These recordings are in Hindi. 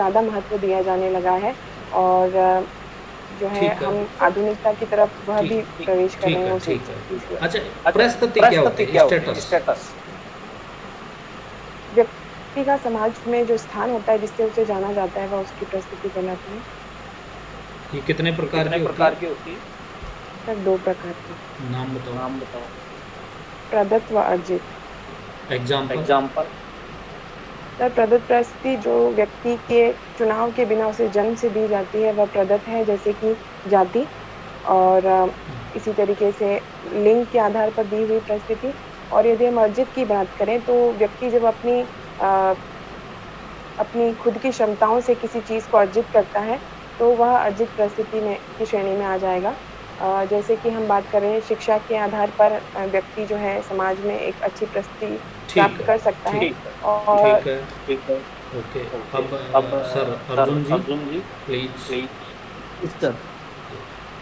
ज़्यादा महत्व दिया जाने लगा है और जो है ठीक है, हम आधुनिकता की तरफ वह ठीक भी प्रवेश कर रहे ठीक हैं है, उसी ठीक है। चीज़ की अच्छा, वजह से। परिस्थिति क्या होती है? स्टेटस। व्यक्ति का समाज में जो स्थान होता है जिससे उसे जाना जाता है वह उसकी परिस्थिति कहलाती है। ये कितने प्रकार की होती है? सर 2 प्रकार की, नाम बताओ। प्रदत्त व अर्जित। एग्ज़ाम्पल? सर प्रदत्त परिस्थिति जो व्यक्ति के चुनाव के बिना उसे जन्म से दी जाती है वह प्रदत्त है, जैसे कि जाति और इसी तरीके से लिंग के आधार पर दी हुई परिस्थिति। और यदि हम अर्जित की बात करें तो व्यक्ति जब अ, अपनी खुद की क्षमताओं से किसी चीज़ को अर्जित करता है, तो वह अर्जित परिस्थिति में की श्रेणी में आ जाएगा। जैसे कि हम बात कर रहे हैं शिक्षा के आधार पर व्यक्ति जो है समाज में एक अच्छी परिस्थिति ठीक प्राप्त है, कर सकता है ठीक और ठीक है, ओके। अब sir Arjun ji, please. Yes sir.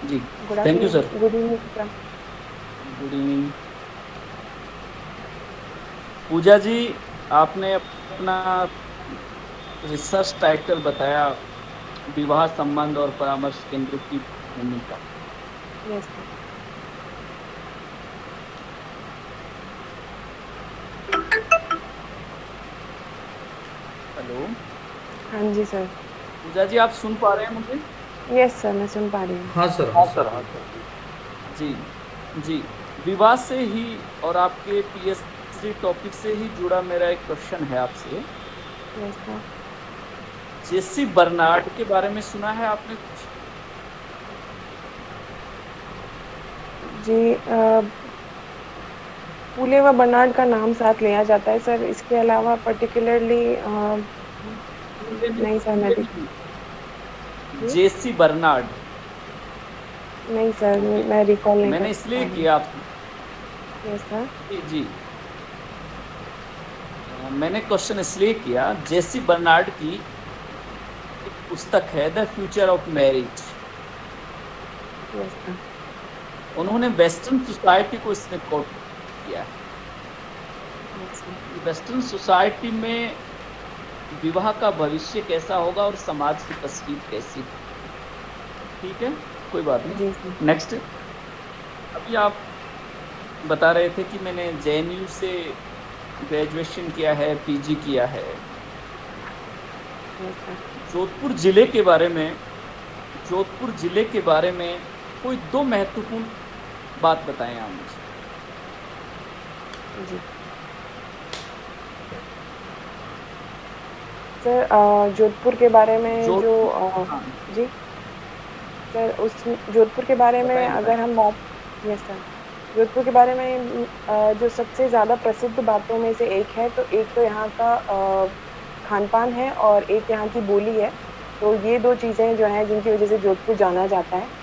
जी, good thank you afternoon, sir. Good evening sir. Good evening. Pooja ji, आपने अपना रिसर्च टाइटल बताया, विवाह संबंध और परामर्श केंद्र की भूमिका। Yes sir. हेलो, हाँ जी सर। पूजा जी आप सुन पा रहे हैं मुझे? यस सर, मैं सुन पा रही हूँ। हाँ सर, हाँ सर, बिल्कुल। जी, जी। विवाह से ही और आपके पीएचडी टॉपिक से ही जुड़ा मेरा एक क्वेश्चन है आपसे। Yes sir. जेसी बर्नार्ड के बारे में सुना है आपने कुछ? जी फूले व बर्नार्ड का नाम साथ लिया जाता है सर, इसके अलावा पर्टिकुलरली फूले नहीं सर मैं नहीं, जी? Jessie Bernard. नहीं सर, ओके, मैं रिकॉल नहीं कर मैंने पा इसलिए रही हूँ। किया आपसे। Yes sir. जी, जी। मैंने क्वेश्चन इसलिए किया, जेसी बर्नार्ड की एक पुस्तक है the future of marriage. Yes sir. उन्होंने वेस्टर्न सोसाइटी को इसमें कोट किया है यस सर। कि वेस्टर्न सोसाइटी में विवाह का भविष्य कैसा होगा और समाज की तस्वीर कैसी होगी। ठीक है, कोई बात नहीं। जी सर। नेक्स्ट, अभी आप बता रहे थे कि मैंने जेएनयू से ग्रेजुएशन किया है, पीजी किया है। Yes sir. जोधपुर जिले के बारे में जोधपुर जिले के बारे में कोई 2 महत्वपूर्ण बात बताएं आप मुझे। जी। सर जोधपुर के बारे में जो जोधपुर, हाँ, जी, सर उस जोधपुर के बारे में बताएं, बताएं। अगर हम बात यस सर। जोधपुर के बारे में जो सबसे ज़्यादा प्रसिद्ध बातों में से एक है, तो एक तो यहाँ का खान-पान है और एक यहाँ की बोली है। तो ये 2 चीज़ें जो हैं जिनकी वज़ह से जोधपुर जाना जाता है।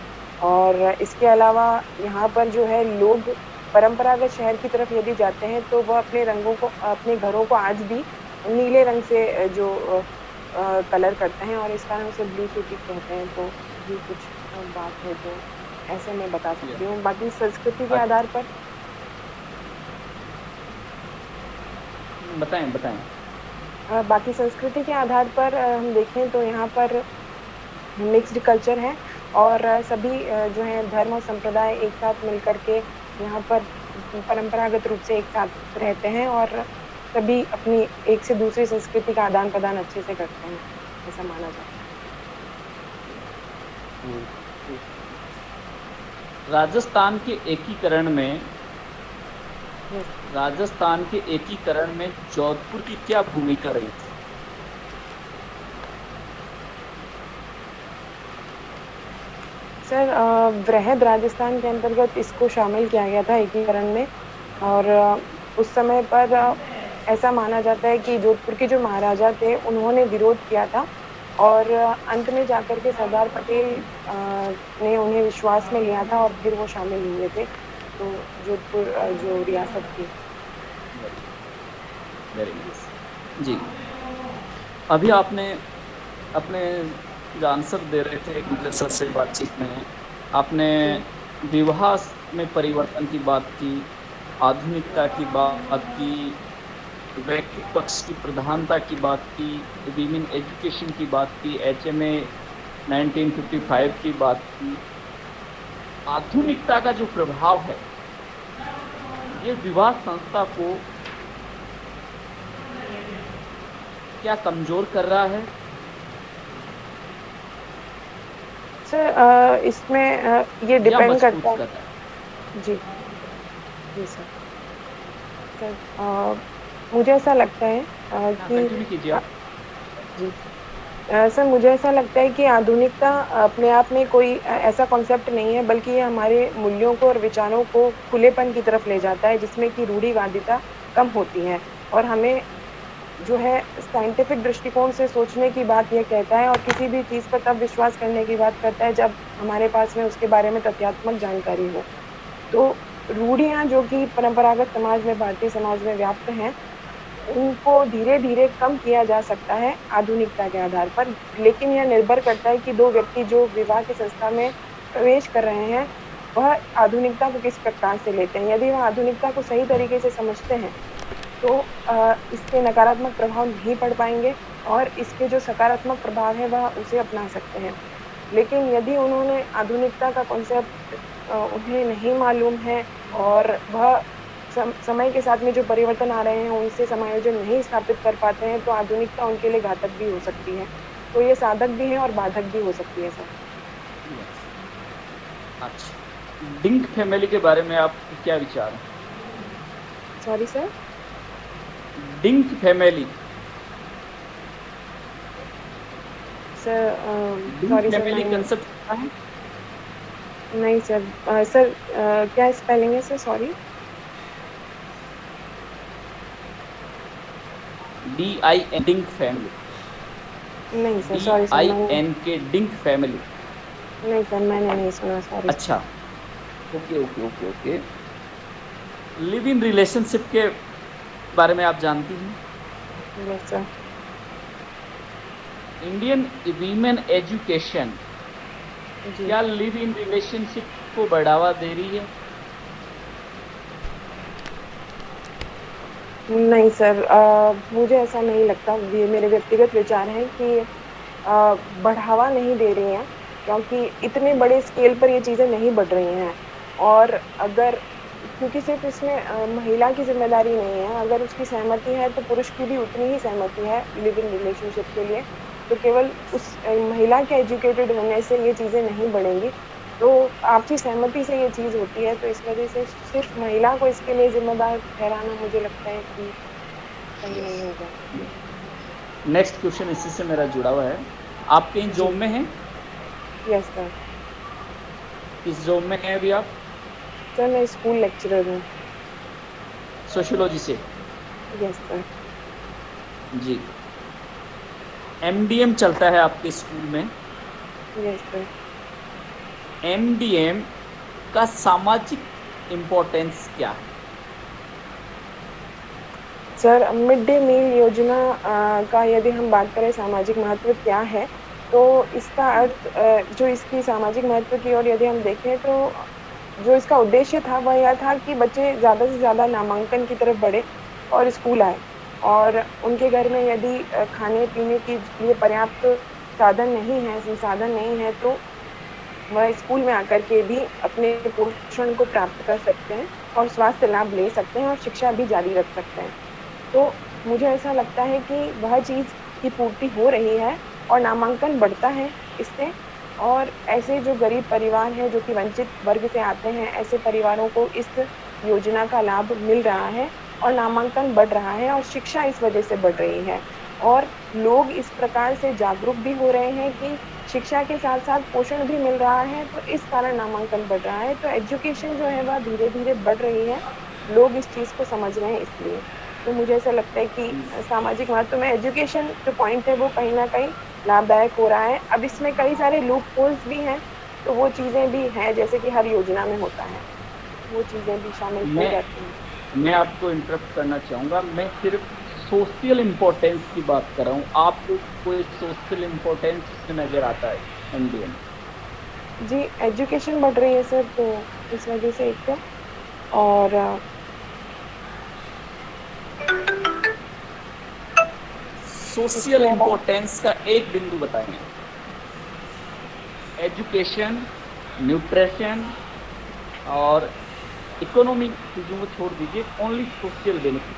और इसके अलावा यहाँ पर जो है लोग परंपरागत शहर की तरफ यदि जाते हैं तो वह अपने रंगों को अपने घरों को आज भी नीले रंग से कलर करते हैं और इस कारण उसे ब्लू सिटी कहते हैं। तो ये कुछ बात है जो ऐसे मैं बता या, सकती हूँ। बाकी संस्कृति के अच्छा, आधार पर बताएं, बताएं। बाकी संस्कृति के आधार पर हम देखें तो यहाँ पर मिक्स्ड कल्चर है और सभी जो है धर्म और संप्रदाय एक साथ मिलकर के यहाँ पर परंपरागत रूप से एक साथ रहते हैं और सभी अपनी एक से दूसरी संस्कृति का आदान-प्रदान अच्छे से करते हैं, ऐसा माना जाता है। ओके। राजस्थान के एकीकरण में यस। राजस्थान के एकीकरण में जोधपुर की क्या भूमिका रही थी? सर वृहद राजस्थान के अंतर्गत इसको शामिल किया गया था एकीकरण में और उस समय पर ऐसा माना जाता है कि जोधपुर के जो महाराजा थे, उन्होंने विरोध किया था और अंत में जाकर के सरदार पटेल ने उन्हें विश्वास में लिया था और फिर वो शामिल हुए थे। तो जोधपुर जो रियासत थी। Very very nice. जी, अभी आपने अपने जो आंसर दे रहे थे एक मुझे सर से बातचीत में, आपने जी। विवाह में परिवर्तन की बात की, आधुनिकता की बात की, वैयक्तिक पक्ष की प्रधानता की बात की, वीमेन एजुकेशन की बात की, HMA 1955 की बात की। आधुनिकता का जो प्रभाव है ये विवाह संस्था को क्या कमजोर कर रहा है? सर इसमें ये या डिपेंड करता मजबूत है। कर रहा है? जी, जी सर। सर मुझे ऐसा लगता है हाँ, कि कंटिन्यू कीजिए अ, आप। जी। सर मुझे ऐसा लगता है कि आधुनिकता अपने आप में कोई ऐसा कॉन्सेप्ट नहीं है, बल्कि ये हमारे मूल्यों को और विचारों को खुलेपन की तरफ ले जाता है, जिसमें कि रूढ़िवादिता कम होती है और हमें जो है साइंटिफिक दृष्टिकोण से सोचने की बात ये कहता है और किसी भी चीज़ पर तब विश्वास करने की बात करता है जब हमारे पास में उसके बारे में तथ्यात्मक जानकारी हो। तो रूढ़ियाँ जो कि परंपरागत समाज में, भारतीय समाज में व्याप्त हैं, उनको धीरे-धीरे कम किया जा सकता है आधुनिकता के आधार पर। लेकिन यह निर्भर करता है कि 2 व्यक्ति जो विवाह की संस्था में प्रवेश कर रहे हैं, वह आधुनिकता को किस प्रकार से लेते हैं। यदि वह आधुनिकता को सही तरीके से समझते हैं, तो इसके नकारात्मक प्रभाव नहीं पड़ पाएँगे और इसके जो सकारात्मक प्रभाव हैं, वह उसे अपना सकते हैं। लेकिन यदि उन्होंने आधुनिकता का कॉन्सेप्ट उन्हें नहीं मालूम है और वह समय के साथ में जो परिवर्तन आ रहे हैं, उनसे समायोजन नहीं स्थापित कर पाते हैं, तो आधुनिकता उनके लिए घातक भी हो सकती है। तो ये साधक भी है और बाधक भी हो सकती है सर। यस। अच्छा, डिंक फैमिली के बारे में आपके क्या विचार हैं? Sorry sir? Drink family. Sir drink sorry sir family मैंने कंसेप्ट सुना है? नहीं सर। सर क्या स्पेलिंग है sir? Sorry. DIN drink family. नहीं सर, सॉरी सर मैंने DINK डिंक फैमिली। नहीं सर, मैंने नहीं सुना, सॉरी सर। अच्छा, okay okay okay okay. Live in relationship के बारे में आप जानती हैं? Yes sir. Indian women education जी। क्या लिव इन रिलेशनशिप को बढ़ावा दे रही है? नहीं सर, मुझे ऐसा नहीं लगता, ये मेरे व्यक्तिगत विचार हैं कि बढ़ावा नहीं दे रही हैं, क्योंकि इतने बड़े स्केल पर ये चीज़ें नहीं बढ़ रही हैं। और अगर क्योंकि सिर्फ़ इसमें महिला की ज़िम्मेदारी नहीं है, अगर उसकी सहमति है, तो पुरुष की भी उतनी ही सहमति है लिव इन रिलेशनशिप के लिए। तो केवल उस महिला के एजुकेटेड होने से ये चीज़ें नहीं बढ़ेंगी। तो आपसी सहमति से ये चीज़ होती है, तो इस वज़ह से सिर्फ़ महिला को इसके लिए ज़िम्मेदार ठहराना मुझे लगता है कि सही यस। नहीं होगा। नेक्स्ट क्वेश्चन इसी से मेरा जुड़ा हुआ है। आप कहीं जी। जॉब में हैं? Yes sir. किस जॉब में हैं अभी आप? सर मैं स्कूल लेक्चरर हूँ। सोशियोलॉजी से। Yes sir. जी। MDM चलता है आपके स्कूल में। Yes sir. MDM का सामाजिक इम्पोर्टेंस क्या है? सर मिड डे मील योजना का यदि हम बात करें सामाजिक महत्व क्या है, तो इसका अर्थ जो इसकी सामाजिक महत्व की ओर यदि हम देखें तो जो इसका उद्देश्य था वह यह था कि बच्चे ज़्यादा से ज़्यादा नामांकन की तरफ बढ़े और स्कूल आएँ। और उनके घर में यदि खाने-पीने के लिए पर्याप्त साधन नहीं है, संसाधन नहीं है, तो वह स्कूल में आकर के भी अपने पोषण को प्राप्त कर सकते हैं और स्वास्थ्य लाभ ले सकते हैं और शिक्षा भी जारी रख सकते हैं। तो मुझे ऐसा लगता है कि वह चीज़ की पूर्ति हो रही है और नामांकन बढ़ता है इससे, और ऐसे जो गरीब परिवार हैं, जो कि वंचित वर्ग से आते हैं, ऐसे परिवारों को इस योजना का लाभ मिल रहा है और नामांकन बढ़ रहा है और शिक्षा इस वजह से बढ़ रही है। और लोग इस प्रकार से जागरूक भी हो रहे हैं कि शिक्षा के साथ-साथ पोषण भी मिल रहा है, तो इस कारण नामांकन बढ़ रहा है। तो एजुकेशन जो है वह धीरे-धीरे बढ़ रही है, लोग इस चीज़ को समझ रहे हैं इसलिए। तो मुझे ऐसा लगता है कि सामाजिक महत्व में एजुकेशन जो पॉइंट है वो कहीं न कहीं लाभदायक हो रहा है। अब इसमें कई सारे लूप होल्स भी हैं, तो वो चीज़ें भी हैं जैसे कि हर योजना में होता है, वो चीज़ें भी शामिल हो मैं जाती हैं। मैं आपको इंटरप्ट करना चाहूँगा। मैं सिर्फ सोशल इम्पोर्टेंस की बात कर रहा हूँ। आपको कोई सोशल इम्पोर्टेंस इसमें नज़र आता है MDM? जी, एजुकेशन बढ़ रही है सर, तो इस वजह से एक तो और सोशल इम्पोर्टेंस का एक बिंदु बताएंगे। एजुकेशन, न्यूट्रिशन और इकोनॉमिक चीजों को छोड़ दीजिए, only social benefit.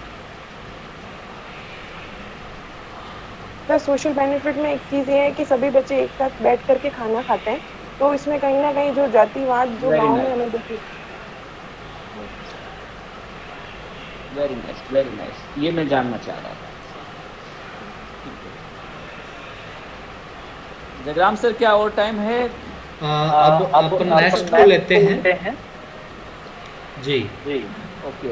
Sir social benefit में एक चीज़ ये है कि सभी बच्चे एक साथ बैठ करके खाना खाते हैं, तो इसमें कहीं न कहीं जो जातिवाद जो Very गाँव में nice. हमें देखिए वेरी नाइस, वेरी नाइस, ये मैं जानना चाह रहा था। जयराम सर, क्या और टाइम है? अब अपन नेक्स्ट को लेते हैं जी। जी, ओके।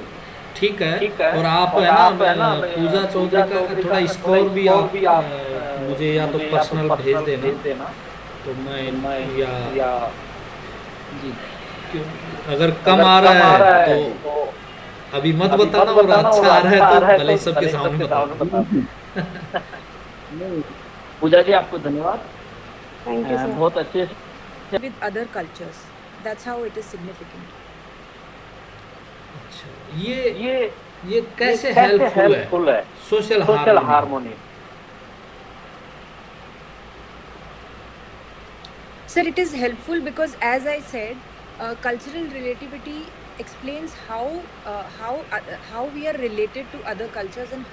ठीक है। और आप है ना पूजा चौधरी का थोड़ा स्कोर भी आप मुझे या तो पर्सनल भेज देना, तो मैं या जी, अगर कम आ रहा है तो अभी मत बताना, और अच्छा आ रहा है तो भले ही सबके सामने बताओ। पूजा जी आपको धन्यवाद, थैंक यू सर। बहुत अच्छे से। with other cultures. That's how it is significant. अच्छा, ये ये कैसे हेल्पफुल है social harmony? Sir, it is helpful because, as I said, cultural relativity explains how we are related to other cultures and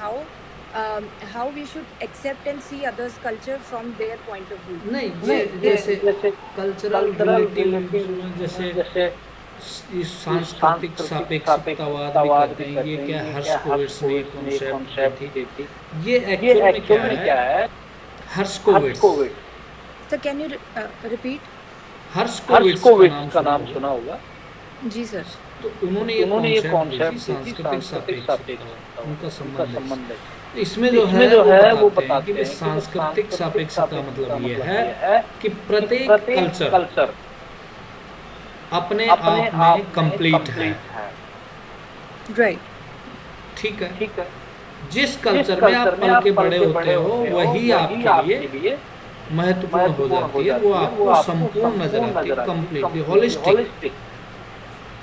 how we should accept and see others' culture from their point of view. नहीं, जैसे कल्चरल रिलेटिव, जैसे सांस्कृतिक सापेक्षतावाद भी कहते हैं, ये क्या हर्स्कोविट्ज़ ने कॉन्सेप्ट दी थी। ये एक्चुअल में क्या है? हर्स्कोविट्ज़। So, can you repeat? हर्स्कोविट्ज़ का नाम सुना होगा जी सर। तो उन्होंने ये कॉन्सेप्ट दी थी सांस्कृतिक सापेक्षता, उनका संबंध है। इसमें जो है वो बताते हैं कि सांस्कृतिक सापेक्षता मतलब ये है कि प्रत्येक कल्चर अपने आप में कंप्लीट है। राइट। ठीक है। जिस कल्चर में आप पल के बड़े होते हो वही आपके लिए महत्वपूर्ण हो जाती है, वो आपको संपूर्ण नजर आती है, कंप्लीटली होलिस्टिक।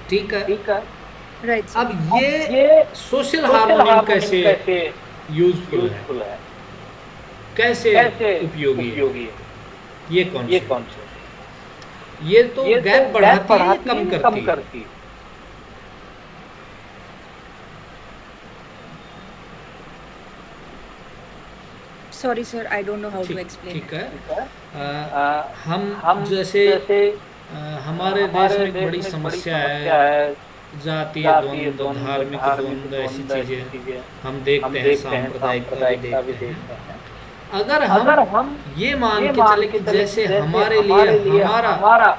ठीक है। राइट। अब ये सोशल हार्मोनी कैसे यूजफुल है, कैसे उपयोगी है, ये कॉन्सेप्ट ये तो गैप बढ़ाती है, कम करती है। Sorry sir, I don't know how to explain. ठीक है। हम जैसे हमारे देश में एक बड़ी समस्या है, जातीय द्वंद्व, धार्मिक द्वंद्व, ऐसी चीजें हम देखते हैं, सांप्रदायिकता भी देखते हैं। अगर हम ये मान के चले कि जैसे हमारे लिए हमारा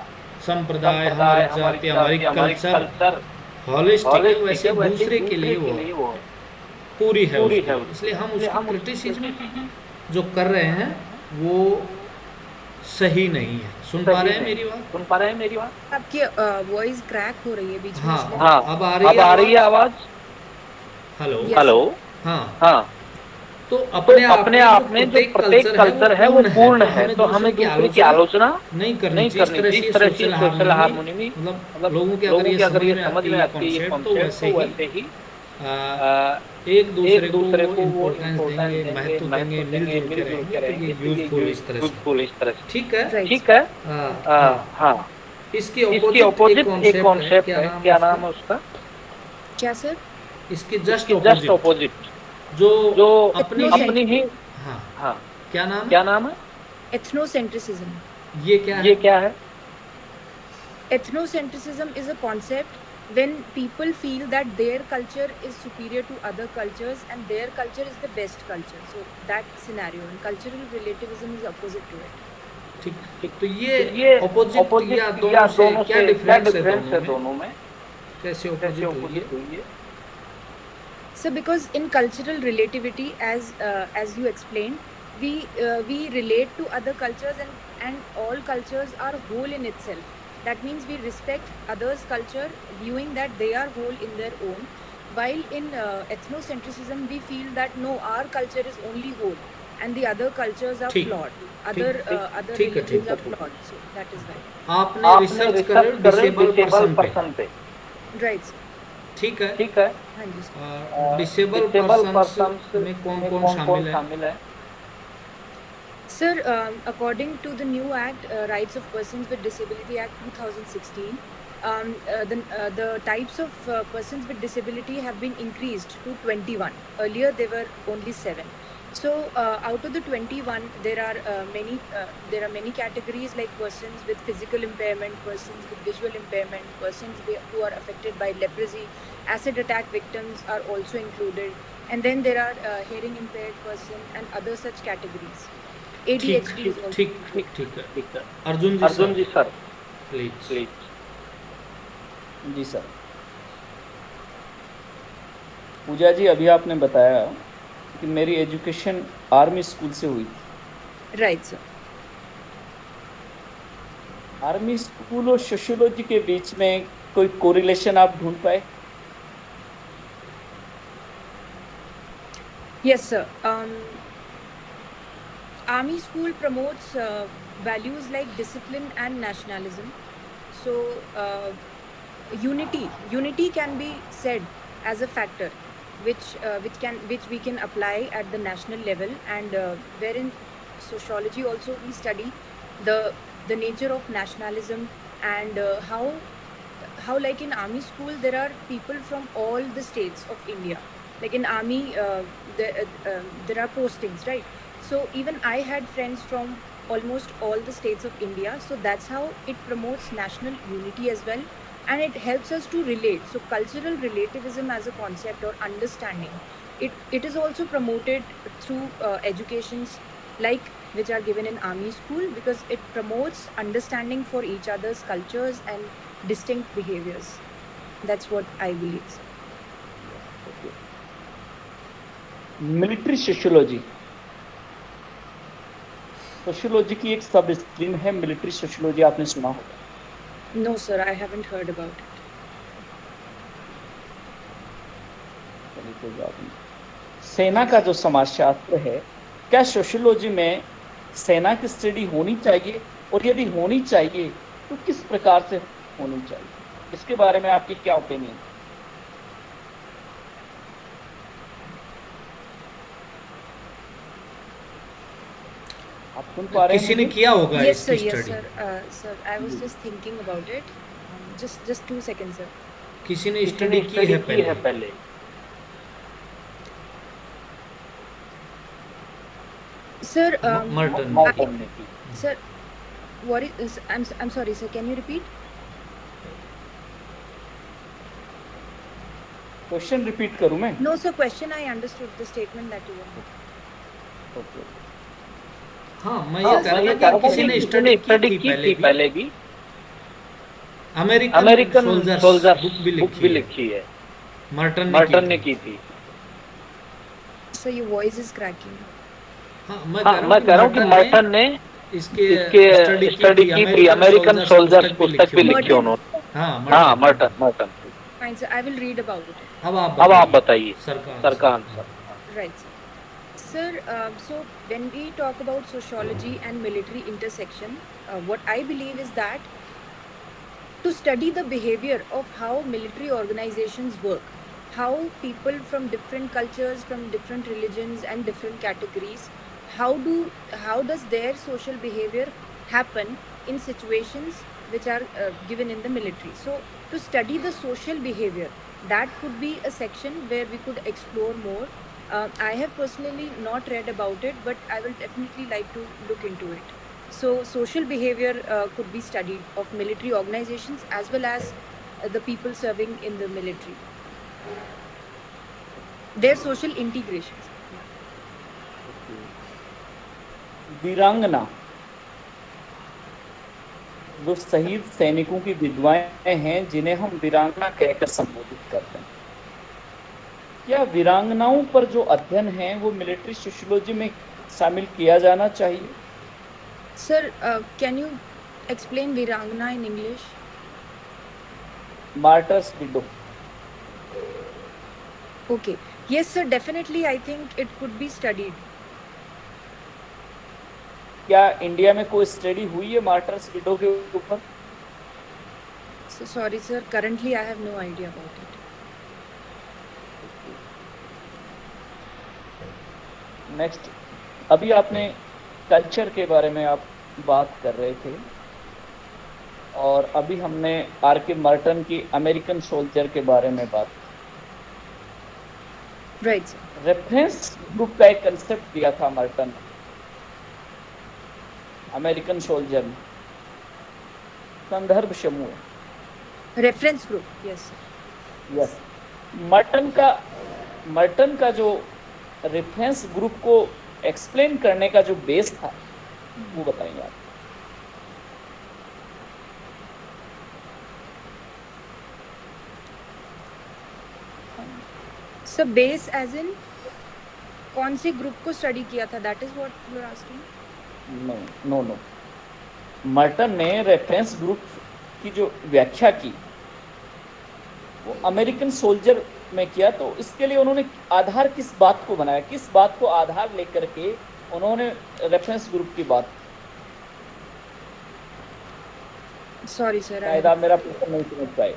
संप्रदाय, हमारी जाति, हमारी कल्चर हॉलिस्टिक है, वैसे दूसरे के लिए वो पूरी है। इसलिए हम उसकी क्रिटिसिज्म जो कर रहे हैं वो सही नहीं है। सुन पा रहे हैं मेरी बात? आपकी वॉइस क्रैक हो रही है बीच में। हाँ, अब आ रही है आवाज? हेलो। हाँ। तो अपने आप में जो प्रत्येक कल्चर है वो पूर्ण है, तो हमें दूसरे की आलोचना नहीं करनी चाहिए। इस तरह से सोशल हार्मोनी में मतलब लोगों के अगर ये समझ में आती है ये कॉन्सेप्ट, तो वैसे ही एक दूसरे को इम्पोर्टेंस देंगे, महत्व देंगे, मिलजुल के रहेंगे, तो ये यूजफुल इस तरह से। ठीक है। हाँ। इसके ऑपोजिट एक कॉन्सेप्ट है, क्या नाम है उसका? क्या सर? इसके जस्ट ऑपोजिट जो अपनी ही हाँ क्या नाम है? एथनोसेंट्रिसिज्म। ये क्या है? Ethnocentricism is a concept when people feel that their culture is superior to other cultures and their culture is the best culture. So that scenario, and cultural relativism is opposite to it. ठीक। तो ये ऑपोजिट या दोनों से क्या डिफरेंस है दोनों में? कैसे ऑपोजिट हुई है? So because in cultural relativity, as you explained, we relate to other cultures and all cultures are whole in itself. That means we respect others' culture, viewing that they are whole in their own. While in ethnocentrism, we feel that no, our culture is only whole, and the other cultures are flawed. Other religions are flawed. So that is why. आपने रिसर्च कर रहे हो डिसेबल पर्सन पे, Right. ठीक है। हाँ जी। डिसेबल पर्सन में कौन शामिल है? Sir, according to the new Act, Rights of Persons with Disability Act 2016, the types of persons with disability have been increased to 21. Earlier, there were only 7. So, out of the 21, there are many categories like persons with physical impairment, persons with visual impairment, who are affected by leprosy, acid attack victims are also included, and then there are hearing impaired person and other such categories. ठीक ADHD is also ठीक ठीक ठीक है। ठीक है। अर्जुन जी अर्जुन सर, जी सर, प्लीज। प्लीज। जी सर। पूजा जी, अभी आपने बताया कि मेरी एजुकेशन आर्मी स्कूल से हुई थी। right, sir. आर्मी स्कूल और सोशियोलॉजी के बीच में कोई कोरिलेशन आप ढूंढ पाए? Yes, sir. Army school promotes values like discipline and nationalism. So, unity can be said as a factor which we can apply at the national level, and wherein sociology also we study the nature of nationalism, and how like in army school there are people from all the states of India. Like in army, there are postings, right? So even I had friends from almost all the states of India, so that's how it promotes national unity as well, and it helps us to relate. So cultural relativism as a concept or understanding, it is also promoted through educations like which are given in army school, because it promotes understanding for each other's cultures and distinct behaviors. That's what I believe, sir. Military sociology, sociology की एक सब स्ट्रीम है मिलिट्री सोशियोलॉजी, आपने सुना होगा? No, sir, I haven't heard about it. चलिए कोई बात नहीं। सेना का जो समाजशास्त्र है, क्या सोशियोलॉजी में सेना की स्टडी होनी चाहिए, और यदि होनी चाहिए तो किस प्रकार से होनी चाहिए? इसके बारे में आपकी क्या ओपिनियन है? आप सुन पा रहे हैं? किसी ने किया होगा Yes, sir. इसकी Yes, study? sir. Sir, I was just thinking about it. Just 2 seconds, sir. किसी ने स्टडी की है पहले? Sir, मर्टन ने की। sir, what is? I'm sorry, sir. Can you repeat? Question repeat करूं मैं? No, sir. Question I understood the statement that you wanted. Okay. हाँ, मैं ये कह रहा था कि किसी ने स्टडी की थी पहले भी। अमेरिकन सोल्जर्स बुक भी लिखी है, मर्टन ने की थी। Sir, your voice is cracking. हाँ, मैं कह रहा हूँ कि मर्टन ने इसके स्टडी की थी, अमेरिकन सोल्जर्स पुस्तक भी लिखी उन्होंने। हाँ, Merton. Fine, sir. I will read about it. अब आप बताइए सरकार। Right, sir. Sir, so when we talk about sociology and military intersection, what I believe is that to study the behavior of how military organizations work, how people from different cultures, from different religions and different categories, how does their social behavior happen in situations which are given in the military. So to study the social behavior, that could be a section where we could explore more. I have personally not read about it, but I will definitely like to look into it. So social behavior could be studied of military organizations as well as the people serving in the military. Their social integrations. वीरांगना, जो शहीद सैनिकों की विधवाएं हैं जिन्हें हम वीरांगना कहकर संबोधित करते हैं, क्या वीरांगनाओं पर जो अध्ययन है वो मिलिट्री सोशियोलॉजी में शामिल किया जाना चाहिए? Sir, can you explain Virangana in English? Martyrs window. Okay. Yes, sir. Definitely, I think it could be studied. क्या इंडिया में कोई स्टडी हुई है मार्टर्स विडो के ऊपर? So sorry, sir. Currently, I have no idea about it. Next, अभी आपने कल्चर के बारे में आप बात कर रहे थे, और अभी हमने आर.के. मार्टन की अमेरिकन सोल्जर के बारे में बात की। राइट। रेफरेंस ग्रुप का एक कंसेप्ट दिया था मार्टन ने अमेरिकन सोल्जर में, संदर्भ समूह, reference group, yes yes. Merton का जो रेफरेंस ग्रुप को एक्सप्लेन करने का जो बेस था वो बताएंगे आप। सो बेस एज इन कौन से ग्रुप को स्टडी किया था, that is what you are asking? No, Merton ने रेफरेंस ग्रुप की जो व्याख्या की वो अमेरिकन सोल्जर में किया, तो इसके लिए उन्होंने आधार किस बात को बनाया, किस बात को आधार लेकर के उन्होंने रेफरेंस ग्रुप की बात? सॉरी सर, शायद आप मेरा प्रश्न नहीं समझ पाए।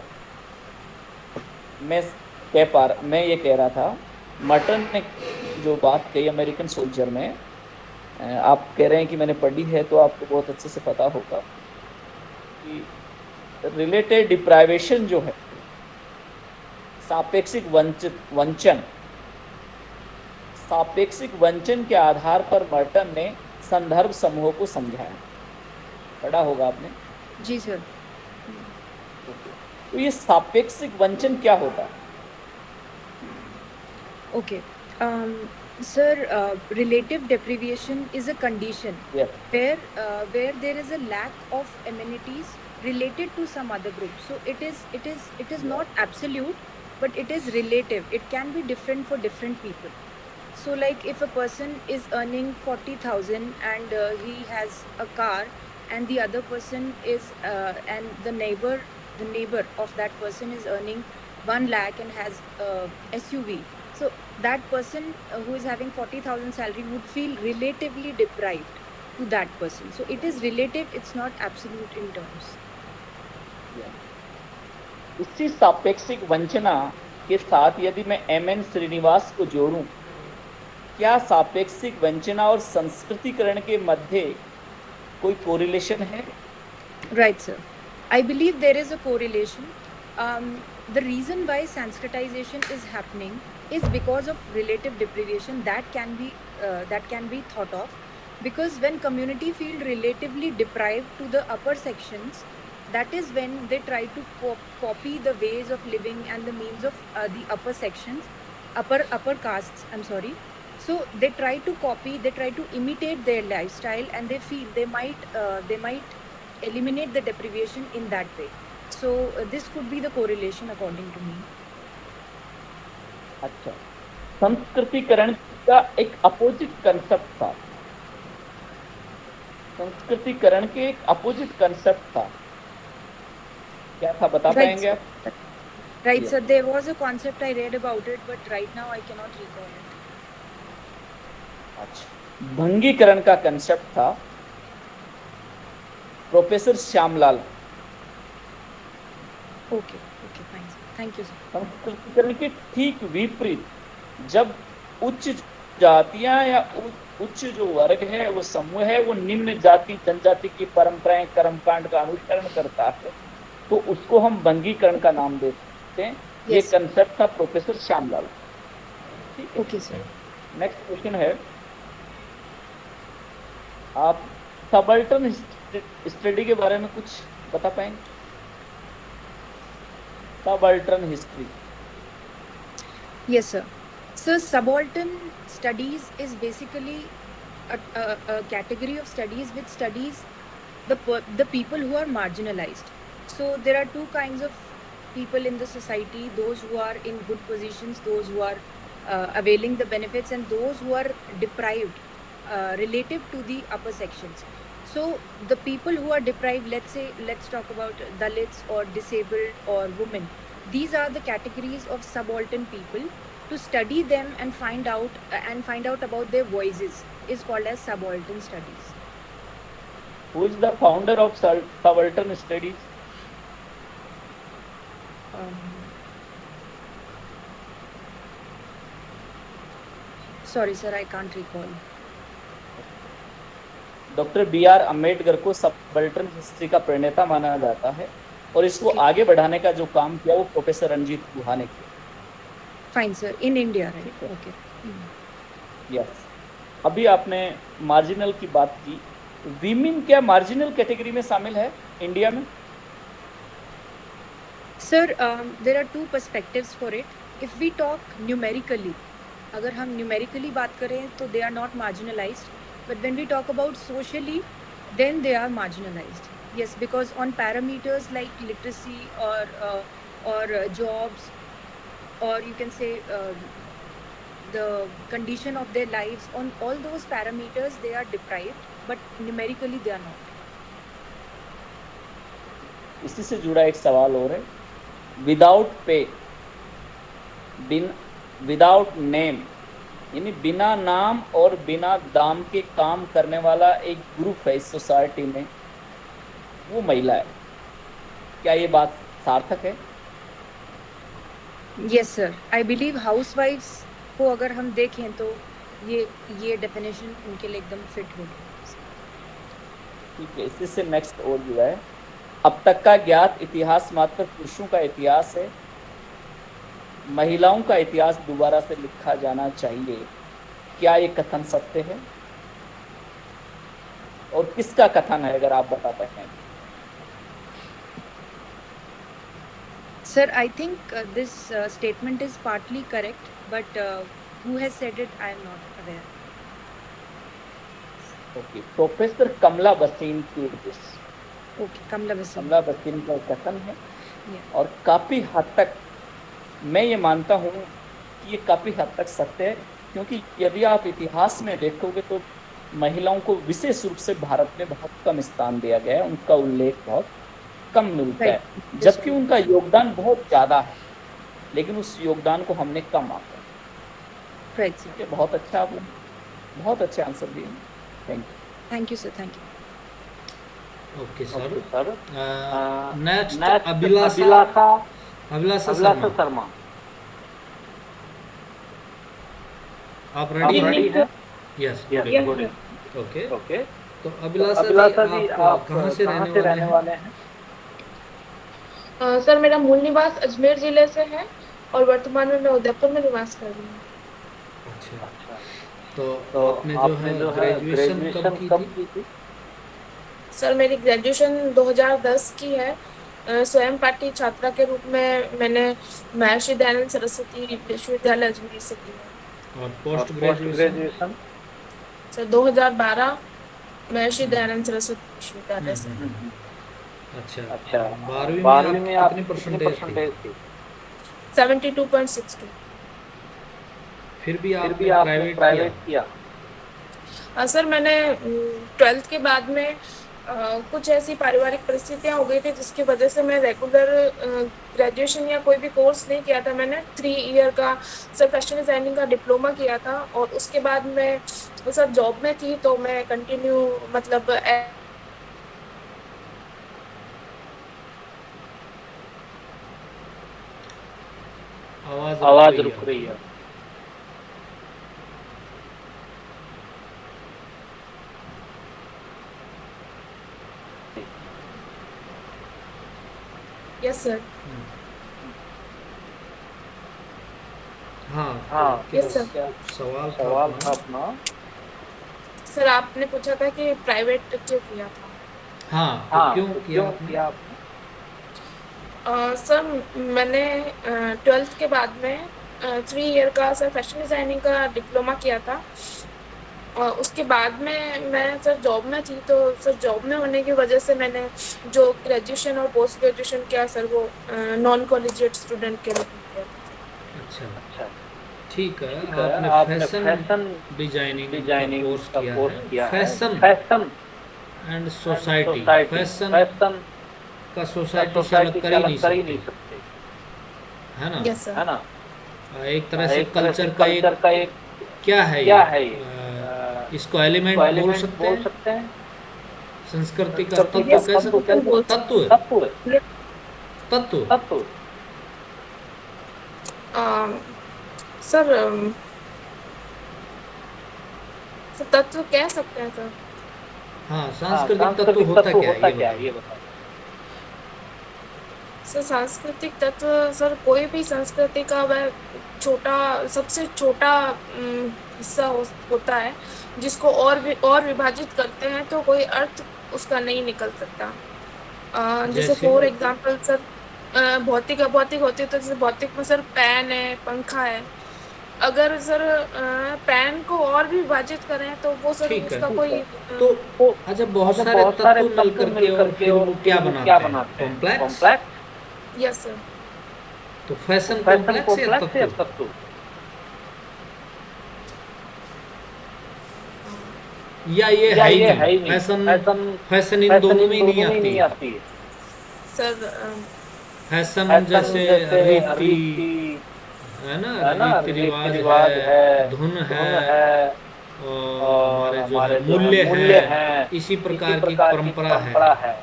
मैं ये कह रहा था, मर्टन ने जो बात कही अमेरिकन सोल्जर में, आप कह रहे हैं कि मैंने पढ़ी है तो आपको बहुत अच्छे से पता होगा कि रिलेटेड डिप्राइवेशन जो है, सापेक्षिक वंचन के आधार पर मर्टन ने संदर्भ समूह को समझाया। पढ़ा होगा आपने? जी सर। तो ये सापेक्षिक वंचन क्या होता है? Okay. Sir, relative deprivation is a condition Yes. where there is a lack of amenities related to some other group. So it is not absolute, but it is relative. It can be different for different people. So like if a person is earning 40,000 and he has a car, and the other person is and the neighbor of that person is earning 1 lakh and has SUV. So that person who is having 40,000 salary would feel relatively deprived to that person. So it is relative, it's not absolute in terms. इसी सापेक्षिक वंचना के साथ यदि मैं एम.एन. श्रीनिवास को जोड़ूं, क्या सापेक्षिक वंचना और संस्कृतिकरण के मध्य कोई कोरिलेशन है? Right, sir. I believe there is a correlation. The reason why Sanskritization is happening is because of relative deprivation. That can be thought of, because when community feel relatively deprived to the upper sections, that is when they try to copy the ways of living and the means of the upper sections, upper castes. I'm sorry. So they try to copy, they try to imitate their lifestyle, and they feel they might eliminate the deprivation in that way. So this could be the correlation according to me. अच्छा, संस्कृतिकरण का एक अपोजिट कंसेप्ट था, संस्कृतिकरण के एक अपोजिट कंसेप्ट था, क्या था बता पाएंगे आप? Right, sir. There was a concept I read about it, but right now I cannot recall it. अच्छा, भंगीकरण का कंसेप्ट था professor Shyamlal. Okay, fine, sir. Thank you, sir. संस्कृतिकरण के ठीक विपरीत, जब उच्च जातियां या उच्च जो वर्ग है, वो समूह है, वो निम्न जाति जनजाति की परंपराएं कर्मकांड का अनुसरण करता है, तो उसको हम भंगीकरण का नाम देते हैं। ये कंसेप्ट था प्रोफेसर श्यामलाल। ठीक है? Okay sir. नेक्स्ट क्वेश्चन है, आप सबल्टन स्टडी के बारे में कुछ बता पाएंगे? Subaltern history. Yes, sir. So subaltern studies is basically a category of studies which studies the people who are marginalized. So there are two kinds of people in the society: those who are in good positions, those who are availing the benefits, and those who are deprived relative to the upper sections. So the people who are deprived, let's talk about Dalits or disabled or women. These are the categories of subaltern people. To study them and find out about their voices is called as subaltern studies. Who is the founder of subaltern studies? Sorry, sir, I can't recall. Doctor B R. Ambedkar को सबाल्टर्न हिस्ट्री का प्रणेता माना जाता है और इसको आगे बढ़ाने का जो काम किया वो प्रोफेसर रंजीत गुहा ने किया। फाइन सर, इन इंडिया, ठीक राइट? है, ओके। यस। अभी आपने मार्जिनल की बात की, वीमेन क्या मार्जिनल कैटेगरी में शामिल है इंडिया में? Sir, there are two perspectives for it. If we talk numerically, अगर हम numerically बात करें तो they are not marginalized. But when we talk about socially, then they are marginalized. Yes, because on parameters like literacy or jobs, or you can say the condition of their lives, on all those parameters they are deprived, but numerically they are not. इसी से जुड़ा एक सवाल और है, विदाउट पे, विदाउट नेम, यानी बिना नाम और बिना दाम के काम करने वाला एक ग्रुप है इस सोसाइटी में, वो महिला है। क्या ये बात सार्थक है? यस सर, आई बिलीव हाउसवाइफ्स को अगर हम देखें तो ये डेफिनेशन उनके लिए एकदम फिट होगी। ठीक है, इसी से नेक्स्ट और जुड़ा है, अब तक का ज्ञात इतिहास मात्र पुरुषों का इतिहास है, महिलाओं का इतिहास दोबारा से लिखा जाना चाहिए। क्या ये कथन सत्य है और किसका कथन है, अगर आप बता सकें? Sir, I think this statement is partly correct, but who has said it, I am not aware. Okay, professor Kamala Baseen की Okay, कमला बसीन का कथन है। Yeah. और काफी हद तक मैं ये मानता हूँ कि ये काफी हद तक सत्य है, क्योंकि यदि आप इतिहास में देखोगे तो महिलाओं को विशेष रूप से भारत में बहुत कम स्थान दिया गया है, उनका उल्लेख बहुत कम मिलता है, जबकि उनका योगदान बहुत ज्यादा है, लेकिन उस योगदान को हमने कम आंका। Right. बहुत अच्छा, आप बहुत अच्छे आंसर दिए, thank you sir, thank you. Okay sir, next Abhilasha Sharma, आप रेडी हैं? Yes, good. ओके, तो अभिलाषा जी आप कहाँ से रहने वाले हैं? सर, मेरा मूल निवास अजमेर जिले से है और वर्तमान में मैं उदयपुर में निवास कर रही हूँ। अच्छा, तो आपने जो है ग्रेजुएशन कब की थी? सर, मेरी ग्रेजुएशन 2010 की है। स्वयं पाठी छात्रा के रूप में मैंने महर्षि दयानंद सरस्वती विश्वविद्यालय अजमेर से की है। और post graduation? Sir, 2012 Maharshi Dayanand Saraswati विश्वविद्यालय से। अच्छा, 12वीं में आप कितनी परसेंटेज थी? 72.62। फिर भी आपने प्राइवेट किया? सर, मैंने 12th के बाद में कुछ ऐसी पारिवारिक परिस्थितियां हो गई थी जिसकी वजह से मैं रेगुलर ग्रेजुएशन या कोई भी कोर्स नहीं किया था। मैंने 3 ईयर का सर फैशन डिज़ाइनिंग का डिप्लोमा किया था और उसके बाद मैं सर जॉब में थी, तो मैं कंटिन्यू मतलब आवाज रुक रही है। Yes sir. हाँ, यस सर। सवाल था अपना। सर, आपने पूछा था कि प्राइवेट क्यों किया था। हाँ, क्यों किया आपने? सर, मैंने 12th के बाद में 3 ईयर का सर फैशन डिज़ाइनिंग का डिप्लोमा किया था और उसके बाद में मैं सर जॉब में थी, तो सर जॉब में होने की वजह से मैंने जो ग्रेजुएशन और पोस्ट ग्रेजुएशन किया सर वो नॉन कॉलेजिएट स्टूडेंट के रूप में किया था। अच्छा, ठीक है। आपने फैशन डिजाइनिंग का कोर्स किया है। फैशन एंड सोसाइटी, फैशन का सोसाइटी से अलग कर ही नहीं सकते, है ना? Yes sir. एक तरह से कल्चर का एक क्या है इसको एलिमेंट बोल सकते हैं, संस्कृति का तत्व कह सकते हैं, तत्व। सर तत्व कह सकते हैं सर। हाँ, सांस्कृतिक तत्व होता क्या है ये बताइए। सर सांस्कृतिक तत्व, सर कोई भी संस्कृति का वह सबसे छोटा हिस्सा होता है जिसको और विभाजित करते हैं तो कोई अर्थ उसका नहीं निकल सकता। जैसे जैसे फॉर एग्जांपल सर, भौतिक अभौतिक होती है तो जैसे भौतिक में सर पैन है, पंखा है। अगर सर पैन को और भी विभाजित करें तो वो सर ठीक है, उसका कोई तो अच्छा, बहुत सारे तत्व मिल करके और फिर वो क्या बनाते हैं, कॉम्प्लेक्स। Yes sir. तो फैशन कॉम्प्लेक्स या तत्व, या ये है ही नहीं, फैशन इन दोनों में ही नहीं आती है। सर फैशन जैसे रीति है ना, रीति रिवाज है, धुन है, और हमारे जो है मूल्य है, इसी प्रकार की परंपरा है।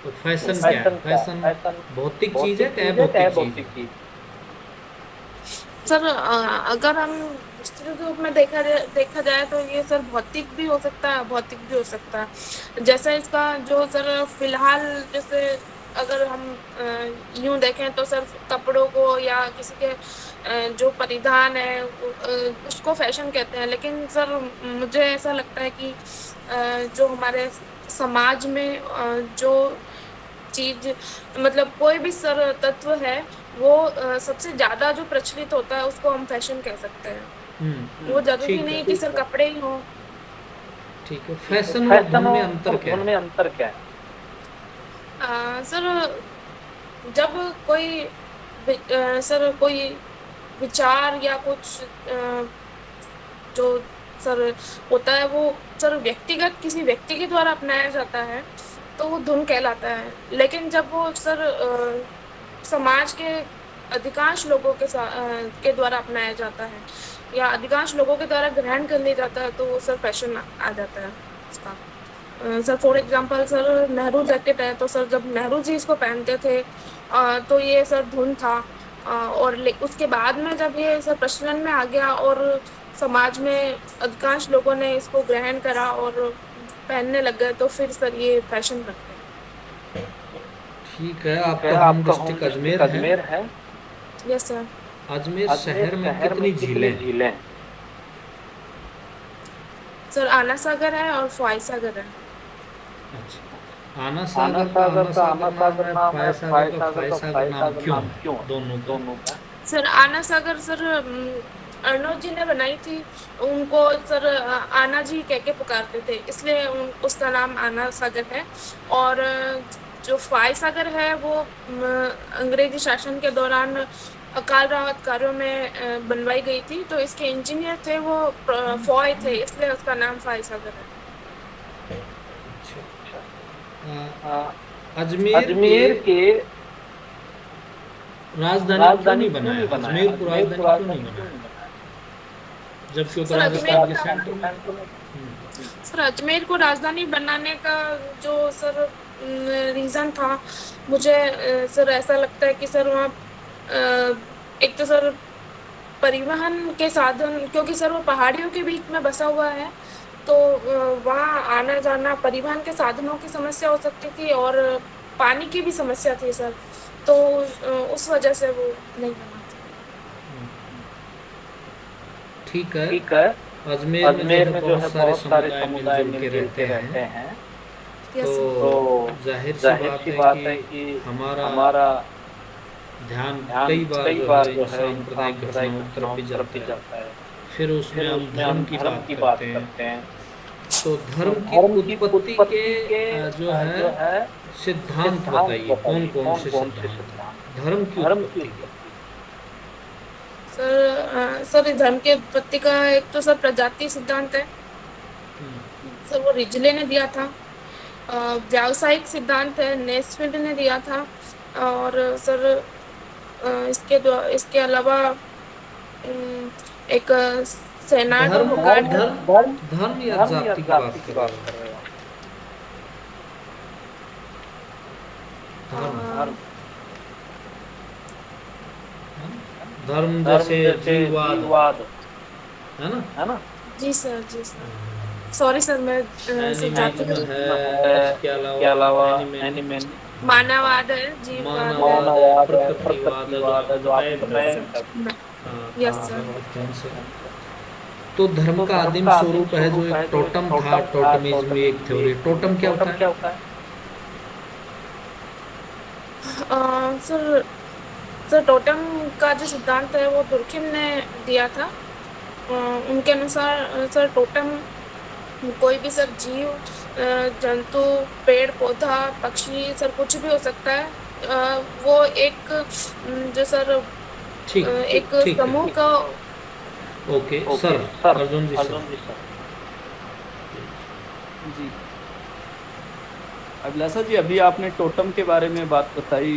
तो फैशन क्या है? फैशन भौतिक चीज है क्या, भौतिक चीज? सर अगर हम विस्तृत रूप में देखा जाए तो ये सर भौतिक भी हो सकता है, भौतिक भी हो सकता है। जैसे इसका जो सर फिलहाल जैसे अगर हम यूं देखें तो सर कपड़ों को या किसी के जो परिधान है उसको फैशन कहते हैं। लेकिन सर मुझे ऐसा लगता है कि जो हमारे समाज में जो चीज मतलब कोई भी सर तत्व है वो सबसे ज्यादा जो प्रचलित होता है उसको हम फैशन कह सकते हैं। वो जरूरी नहीं कि सर कपड़े ही हो। ठीक है, फैशन और धुन में अंतर क्या है? सर जब सर कोई विचार या कुछ जो सर होता है वो सर किसी व्यक्ति के द्वारा अपनाया जाता है तो वो धुन कहलाता है। लेकिन जब वो सर समाज के अधिकांश लोगों के द्वारा अपनाया जाता है या अधिकांश लोगों के द्वारा ग्रहण कर लिया जाता है तो वो सर फैशन आ जाता है इसका। Sir for example sir Nehru jacket है तो सर जब नेहरू जी इसको पहनते थे तो ये सर धुन था। और उसके बाद में जब ये सर प्रचलन में आ गया और समाज में अधिकांश लोगों ने इसको ग्रहण करा और पहनने लग गए तो फिर सर ये फैशन बन गया। ठीक है, आपका होम डिस्ट्रिक्ट अजमेर है? Yes sir. अजमेर शहर में कितनी झीलें हैं? सर आना सागर है और फॉय सागर है। अच्छा, आना सागर का नाम है, फॉय सागर का फॉय सागर नाम क्यों दोनों का? सर आना सागर सर अर्नोद जी ने बनाई थी, उनको सर आना जी कह के पुकारते थे इसलिए उसका नाम आना सागर है। और जो फॉय सागर है वो अंग्रेजी शासन के दौरान अकाल राहत कार्यों में बनवाई गई थी तो इसके इंजीनियर थे वो फॉय थे इसलिए उसका नाम फॉय सागर है। अजमेर के राजधानी क्यों नहीं बनाया? अजमेर को राजधानी क्यों नहीं बनाया जबकि वो राजस्थान के सेंटर में? सर अजमेर को राजधानी बनाने का जो सर रीज़न था मुझे सर ऐसा लगता है कि सर वहाँ एक तो सर परिवहन के साधन, क्योंकि सर वो पहाड़ियों के बीच में बसा हुआ है तो वहाँ आना जाना परिवहन के साधनों की समस्या हो सकती थी और पानी की भी समस्या थी सर, तो उस वजह से वो नहीं बना। ठीक है, अजमेर में जो है बहुत सारे समुदाय मिलजुल के रहते हैं तो जाहिर सी बात है कि हमारा ध्यान कई बार जो है सांप्रदायिक घटनाओं की तरफ भी जाता है। फिर उसमें हम धर्म की बात करते हैं तो धर्म की उत्पत्ति के जो है सिद्धांत बताइए, कौन कौन से सिद्धांत धर्म की उत्पत्ति के? सर धर्म के उत्पत्ति का एक तो सर प्रजाति सिद्धांत है सर, वो रिजले ने दिया था। व्यावसायिक सिद्धांत है, नेस्फील्ड ने दिया था। और सर इसके अलावा एक सेनाडो धर्म या जाति की बात कर रहे हो? धर्म जैसे जीववाद है ना? जी सर। सॉरी सर, मैं सर जाती एनिमिज्म हूँ। है, इसके अलावा मानववाद है, जीववाद है। मानववाद है, प्रकृतिवाद है, जो आपने बताया अभी यस तक। सर। हाँ, यस काफी सर। बहुत ध्यान से। तो धर्म का आदिम स्वरूप है जो एक टोटम था, टोटमिज्म एक थ्योरी। टोटम क्या होता है? सर, सर टोटम का जो सिद्धांत है वो दुर्खिम ने दिया था। उनके अनुसार सर टोटम कोई भी सर जीव, जंतु, पेड़ पौधा, पक्षी, सर कुछ भी हो सकता है। वो एक जो सर ठीक एक ठीक है। समूह का। ओके सर, अर्जुन जी सर। जी अभिलाषा जी, अभी आपने टोटम के बारे में बात बताई,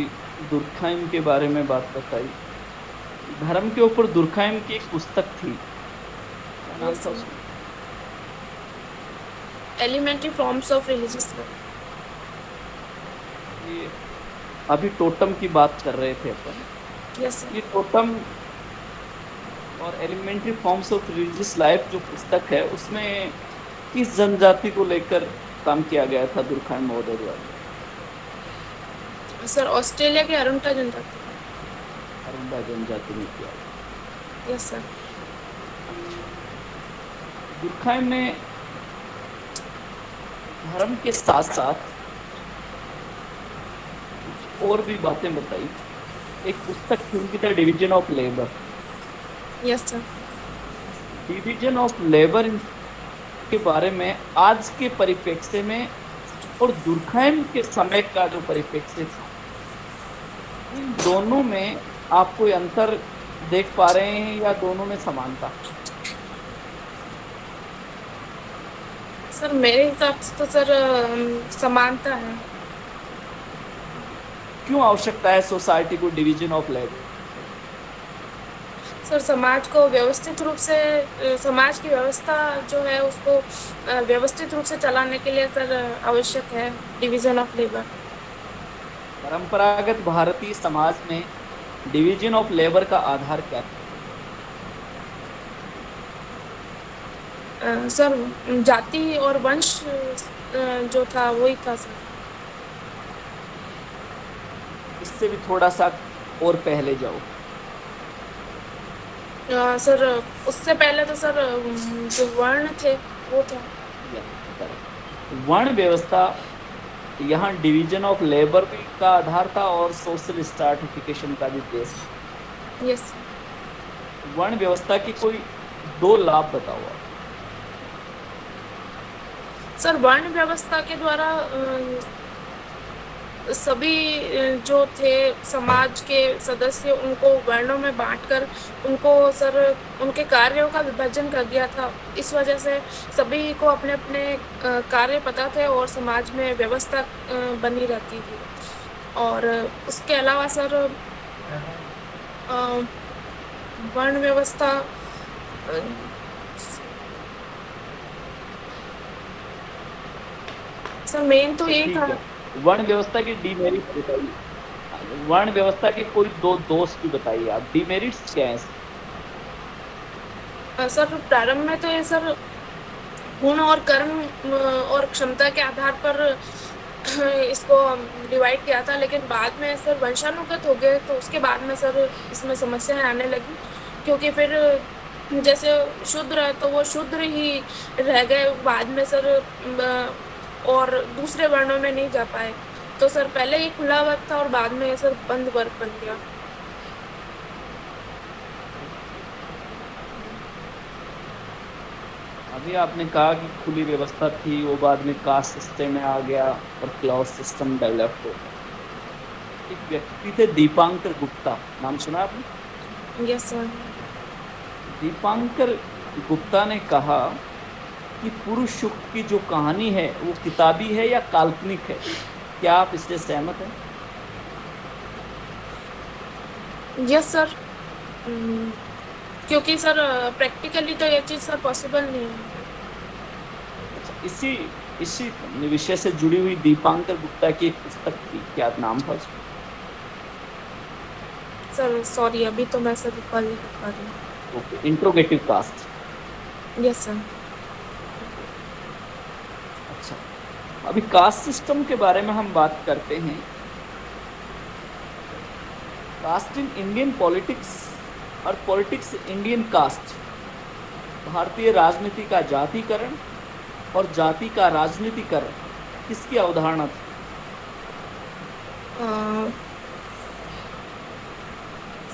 दुर्खाइम के बारे में बात बताई। धर्म के ऊपर दुर्खाइम की एक पुस्तक थी, क्या नाम था उसका? Elementary forms of religious. ये अभी टोटम की बात कर रहे थे अपन। Yes sir. ये टोटम और elementary forms of religious life जो पुस्तक है, उसमें किस जनजाति को लेकर काम किया गया था दुर्खाइम महोदय द्वारा? सर ऑस्ट्रेलिया के अरुणा जनजाति। अरुंडा जनजाति में किया गया। Yes sir. दुर्खाइम ने धर्म के साथ साथ और भी बातें बताई। एक पुस्तक थी उनकी, था division of labour. Yes sir. Division of labour के बारे में आज के परिप्रेक्ष्य में और दुर्खाइम के समय का जो परिप्रेक्ष्य था, इन दोनों में आप कोई अंतर देख पा रहे हैं या दोनों में समानता? सर मेरे हिसाब से तो सर समानता है। क्यों आवश्यकता है सोसाइटी को डिवीजन ऑफ लेबर? सर समाज को व्यवस्थित रूप से, समाज की व्यवस्था जो है उसको व्यवस्थित रूप से चलाने के लिए सर आवश्यक है डिवीजन ऑफ लेबर। परंपरागत भारतीय समाज में डिवीजन ऑफ लेबर का आधार क्या था? सर जाति और वंश जो था वही था सर। इससे भी थोड़ा सा और पहले जाओ। सर उससे पहले तो सर जो वर्ण थे वो था। वर्ण व्यवस्था, यहाँ डिवीजन ऑफ लेबर भी का आधार था और सोशल स्ट्रैटिफिकेशन का भी बेस। यस। वर्ण व्यवस्था की कोई दो लाभ बताओ आप। सर वर्ण व्यवस्था के द्वारा सभी जो थे समाज के सदस्य, उनको वर्णों में बांटकर उनको सर उनके कार्यों का विभाजन कर दिया था। इस वजह से सभी को अपने अपने कार्य पता थे और समाज में व्यवस्था बनी रहती थी। और उसके अलावा सर वर्ण व्यवस्था सर मेन तो यही था। वर्ण व्यवस्था की डीमेरिट्स बताइए। वर्ण व्यवस्था के कोई दो दोष भी बताइए आप। डीमेरिट्स क्या है? सर प्रारंभ में तो ये सर गुण और कर्म और क्षमता के आधार पर इसको डिवाइड किया था, लेकिन बाद में सर वंशानुगत हो गए तो उसके बाद में सर इसमें समस्याएं आने लगी, क्योंकि फिर जैसे शूद्र है तो वो शूद्र ही रह गए बाद में सर, और दूसरे वर्णों में नहीं जा पाए। तो सर पहले ही खुला वर्ग था और बाद में सर बंद वर्ग बन गया। अभी आपने कहा कि खुली व्यवस्था थी, वो बाद में कास्ट सिस्टम में आ गया और क्लास सिस्टम डेवलप हो। एक व्यक्ति थे दीपांकर गुप्ता, नाम सुना आपने? Yes sir. दीपांकर गुप्ता ने कहा कि पुरुष सूक्त की जो कहानी है वो किताबी है या काल्पनिक है। क्या आप इससे सहमत हैं? Yes sir. क्योंकि सर प्रैक्टिकली तो ये चीज सर पॉसिबल नहीं है। इसी इसी विषय से जुड़ी हुई दीपांकर गुप्ता की एक पुस्तक थी, क्या नाम था उसका? सर सॉरी, अभी तो मैं सर रिकॉल नहीं कर पा रही हूँ। Okay, interrogative caste. Yes sir. अभी कास्ट सिस्टम के बारे में हम बात करते हैं। कास्ट इन इंडियन पॉलिटिक्स और पॉलिटिक्स इंडियन कास्ट, भारतीय राजनीति का जातिकरण और जाति का राजनीतिकरण किसकी अवधारणा थी?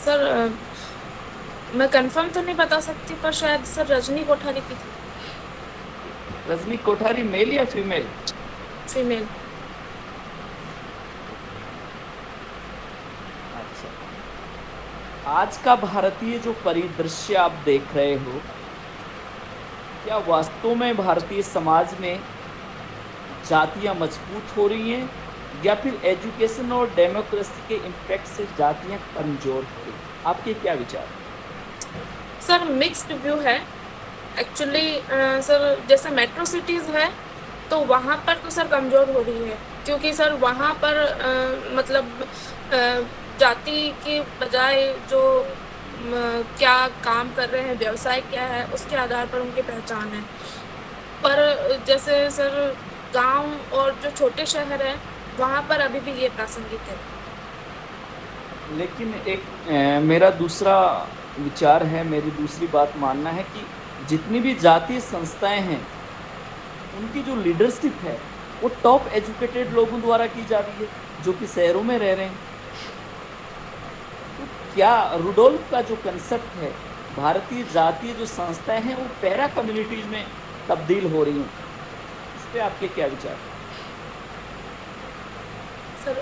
सर मैं कंफर्म तो नहीं बता सकती, पर शायद सर रजनी कोठारी की थी। रजनी कोठारी मेल या फीमेल? फीमेल। अच्छा, आज का भारतीय जो परिदृश्य आप देख रहे हो, क्या वास्तव में भारतीय समाज में जातियां मजबूत हो रही हैं या फिर एजुकेशन और डेमोक्रेसी के इम्पैक्ट से जातियां कमजोर हो रही हैं? आपके क्या विचार? सर मिक्स्ड व्यू है एक्चुअली। सर जैसे मेट्रो सिटीज़ है तो वहाँ पर तो सर कमज़ोर हो रही है, क्योंकि सर वहाँ पर मतलब जाति के बजाय जो क्या काम कर रहे हैं, व्यवसाय क्या है, उसके आधार पर उनकी पहचान है। पर जैसे सर गांव और जो छोटे शहर हैं वहाँ पर अभी भी ये प्रासंगिक है। लेकिन एक मेरा दूसरा विचार है, मेरी दूसरी बात मानना है कि जितनी भी जातीय संस्थाएं हैं उनकी जो लीडरशिप है वो टॉप एजुकेटेड लोगों द्वारा की जा रही है जो कि शहरों में रह रहे हैं। तो क्या रुडोल्फ का जो कंसेप्ट है, भारतीय जातीय जो संस्थाएं हैं वो पैरा कम्युनिटीज में तब्दील हो रही हैं, इस पे आपके क्या विचार? सर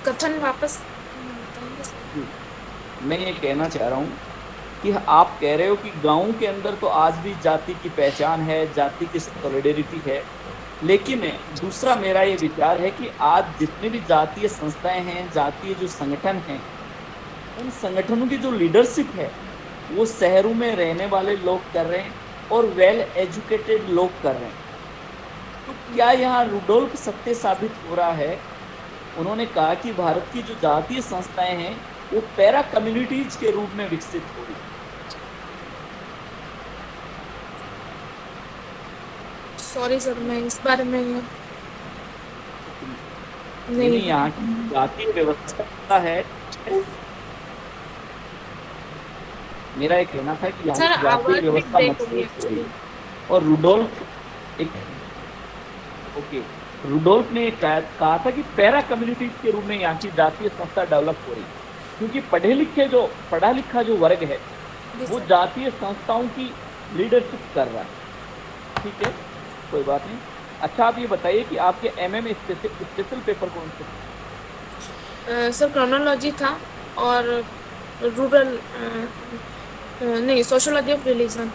कथन वापस बताएंगे सर? मैं ये कहना चाह रहा हूँ कि आप कह रहे हो कि गाँव के अंदर तो आज भी जाति की पहचान है, जाति की सॉलिडेरिटी है, लेकिन दूसरा मेरा ये विचार है कि आज जितनी भी जातीय संस्थाएं हैं, जातीय जो संगठन हैं, उन संगठनों की जो लीडरशिप है वो शहरों में रहने वाले लोग कर रहे हैं और वेल एजुकेटेड लोग कर रहे हैं। तो क्या यहाँ रुडोल्फ सत्य साबित हो रहा है? उन्होंने कहा कि भारत की जो जातीय संस्थाएं हैं वो पैरा कम्युनिटीज के रूप में विकसित हो रही है। सॉरी सर, मैं इस बारे में नहीं, यहाँ की जातीय व्यवस्था है। मेरा एक कहना था कि यहाँ की जातीय व्यवस्था मजबूत हो रही है और रुडोल्फ ने कहा था कि पैरा कम्युनिटीज के रूप में यहाँ की जातीय संस्था डेवलप हो रही है, क्योंकि पढ़ा लिखा जो वर्ग है वो जातीय संस्थाओं की लीडरशिप कर रहा है। ठीक है, कोई बात नहीं। अच्छा, आप ये बताइए कि आपके एमए में स्पेशल पेपर कौन से थे? सर क्रोनोलॉजी था और रूरल नहीं, sociology of religion.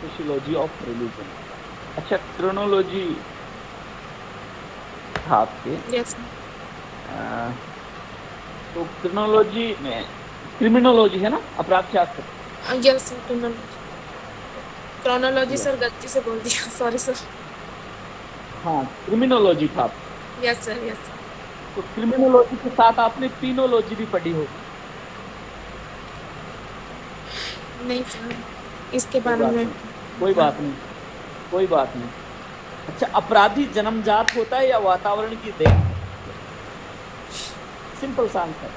Sociology of religion. अच्छा, क्रोनोलॉजी था आपके? यस। तो क्रोनोलॉजी में क्रिमिनोलॉजी है ना, अपराध शास्त्र? यस सर, क्रोनोलॉजी सर गलती से बोल दिया, सॉरी सर। हाँ, क्रिमिनोलॉजी था। Yes sir, yes sir. तो क्रिमिनोलॉजी के साथ आपने पीनोलॉजी भी पढ़ी होगी? नहीं सर, इसके बारे में कोई बात नहीं। अच्छा, अपराधी जन्मजात होता है या वातावरण की देन? सिंपल सा आंसर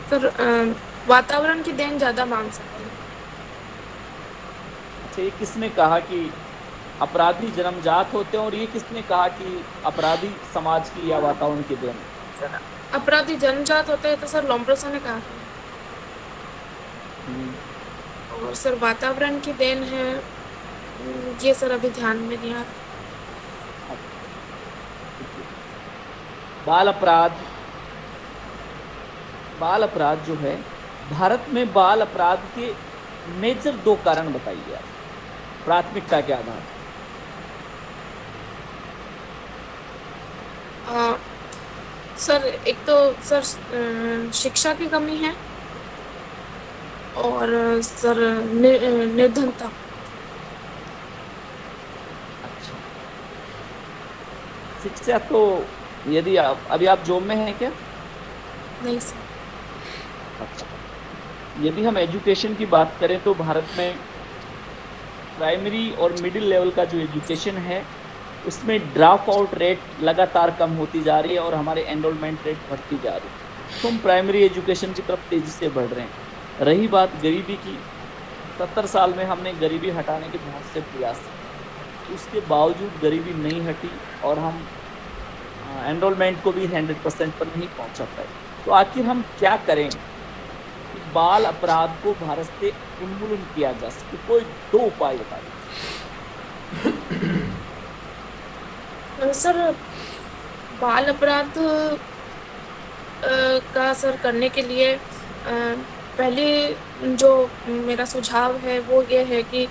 सर, वातावरण की देन ज्यादा मान सकते हैं। अच्छा, ये किसने कहा कि अपराधी जन्मजात होते हैं और ये किसने कहा कि अपराधी समाज की या वातावरण की देन? सर अपराधी जन्मजात होते हैं तो सर लोम्ब्रोसो ने कहा था। और सर वातावरण की देन है, ये सर अभी ध्यान में नहीं आ रहा। बाल अपराध जो है, भारत में बाल अपराध के मेजर 2 कारण बताइए आप, प्राथमिकता के आधार पर। सर एक तो सर शिक्षा की कमी है और सर निर्धनता। अच्छा, शिक्षा तो यदि अभी आप जॉब में हैं क्या? नहीं सर। अच्छा, यदि हम एजुकेशन की बात करें तो भारत में प्राइमरी और मिडिल लेवल का जो एजुकेशन है उसमें ड्रॉप आउट रेट लगातार कम होती जा रही है और हमारे एनरोलमेंट रेट बढ़ती जा रही है। तो हम प्राइमरी एजुकेशन की तरफ तेजी से बढ़ रहे हैं। रही बात गरीबी की, 70 साल में हमने गरीबी हटाने के बहुत से प्रयास किए, उसके बावजूद गरीबी नहीं हटी और हम एनरोलमेंट को भी 100% पर नहीं पहुंचा पाए। तो आखिर हम क्या करें कि बाल अपराध को भारत से उन्मूलन किया जा सके? कोई 2 उपाय बता दीजिए। सर, बाल अपराध का सर करने के लिए पहले जो मेरा सुझाव है वो ये है कि